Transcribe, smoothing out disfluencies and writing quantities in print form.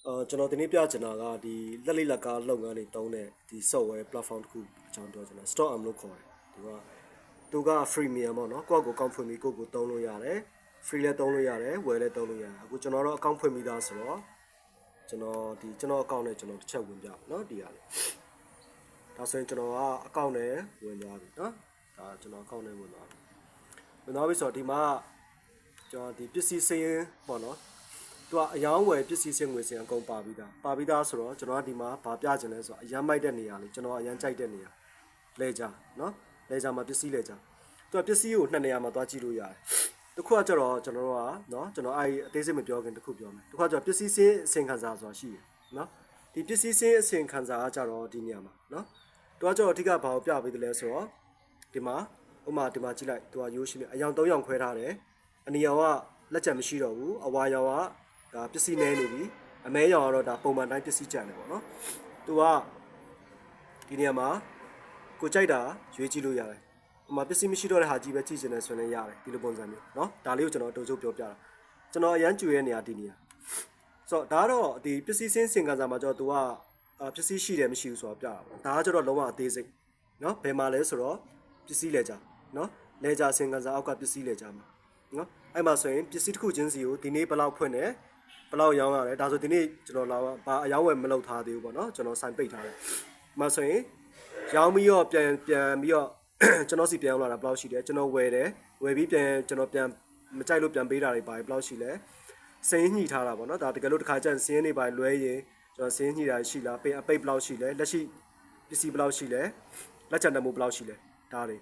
ကျွန်တော်ဒီနေ့ပြချင်တာကဒီလက်လိလက်ကားလုပ်ငန်းတွေတုံးတဲ့ဒီ software platform တစ်ခုအကြောင်းပြောချင်တာ Stock Arm လို့ခေါ်တယ်သူက freemium ပေါ့နော်ကိုယ့်ကိုကောက်ဖွင့်ပြီးကိုယ့်ကိုတုံးလို့ရတယ် free လည်းတုံးလို့ရတယ်ဝယ်လည်းတုံးလို့ရတယ်အခုကျွန်တော်တော့အကောင့်ဖွင့်ပြီးသားဆိုတော့ကျွန်တော်အကောင့်နဲ့ကျွန်တော်တစ်ချက်ဝင်ပြနော်ဒီရတယ်ဒါဆိုရင်ကျွန်တော်ကအကောင့်နဲ့ဝင်သွားပြီနော်ဒါကျွန်တော်အကောင့်နဲ့ဝင်သွားပြီဆိုတော့ဒီမှာကျွန်တော်ဒီပစ္စည်းစင်းပေါ့နော်သူကအယောင်းဝယ်ပစ္စည်းစင်းငွေစင်းအကုန်ပါပြီးသားဆိုတော့ကျွန်တော်ကဒီမှာဗာပြချင်လဲဆိုတော့အရမ်းမိုက်တဲ့နေရာလေးကျွန်တော်အရမ်းကြိုက်တဲ့နေရာလဲကြနော်လဲကြမှာပစ္စည်းလဲကြသူကပစ္စည်းကိုနှစ်နေရာမှာသွားကြည့်လို့ရတယ်တစ်ခုကကျတော့ကျွန်တော်တို့ကနော်ကျွန်တော်အဲ့အသေးစိတ်မပြောခင်တစ်ခုပြောမယ်တစ်ခါကျတော့ပစ္စည်းစင်းအစင်ခံစားဆိုတာရှိတယ်နော်ဒီပစ္စည်းစင်းအစင်ခံစားကကျတော့ဒီနေရာမှာနော်သူကကျတော့အဓိကဘာကိုပြပေးတယ်လဲဆိုတော့ဒီမှာဥမာဒီမှာကြည့်လိုက်သူကရိုးရှင်းပြအယောင်3ယောင်ခွဲထားတယ်အနီရောင်ကလက်ချက်မရှိတော့ဘူးအဝါရောင်ကဒါပစ္စည်းနေနေပြီအမဲရောင်ကတော့ဒါပုံမှန်တိုင်းပစ္စည်းကြံတယ်ပေါ့နော်သူကဒီနေရာမှာကိုကြိုက်တာရွေးကြည့်လို့ရတယ်ဟိုမှာပစ္စည်းမရှိတော့တဲ့ဟာကြီးပဲကြည့်ချင်တယ်ဆိုရင်ရတယ်ဒီလိုပုံစံမျိုးเนาะဒါလေးကိုကျွန်တော်တူချုပ်ပြောပြတာကျွန်တော်အရန်ကြွေတဲ့နေရာဒီနေရာဆိုတော့ဒါကတော့ဒီပစ္စည်းစင်းစင်ကန်စာမှာကျတော့သူကပစ္စည်းရှိတယ်မရှိဘူးဆိုတော့ပြတာပေါ့ဒါကကျတော့လုံးဝအသေးစိတ်เนาะဘယ်မှာလဲဆိုတော့ပစ္စည်းလဲကြเนาะလဲကြစင်ကန်စာအောက်ကပစ္စည်းလဲကြမှာเนาะအဲ့မှာဆိုရင်ပစ္စည်းတစ်ခုချင်းစီကိုဒီနေ့ဘယ်လောက်ဖွင့်တယ်ဘယ်လောက်ရောင်းရတယ်ဒါဆိုဒီနေ့ကျွန်တော်လာဘာအယောင်းဝယ်မလုပ်ထားသေးဘူးပေါ့နော်ကျွန်တော်ဆိုင်ပိတ်ထားတယ်မှဆိုရင်ရောင်းပြီးတော့ပြန်ပြီးတော့ကျွန်တော်စီပြန်လာတာဘယ်လောက်ရှိတယ်ကျွန်တော်ဝယ်ပြီးကျွန်တော်ပြန်မကြိုက်လို့ပြန်ပေးတာတွေပါဘယ်လောက်ရှိလဲစင်းညှိထားတာပေါ့နော်ဒါတကယ်လို့တစ်ခါကျရင်စင်းနေပါလွဲရင်ကျွန်တော်စင်းညှိတာရှိလားအပိတ်ဘယ်လောက်ရှိလဲလက်ရှိပစ္စည်းဘယ်လောက်ရှိလဲလက်ချန်တမိုးဘယ်လောက်ရှိလဲဒါတွေ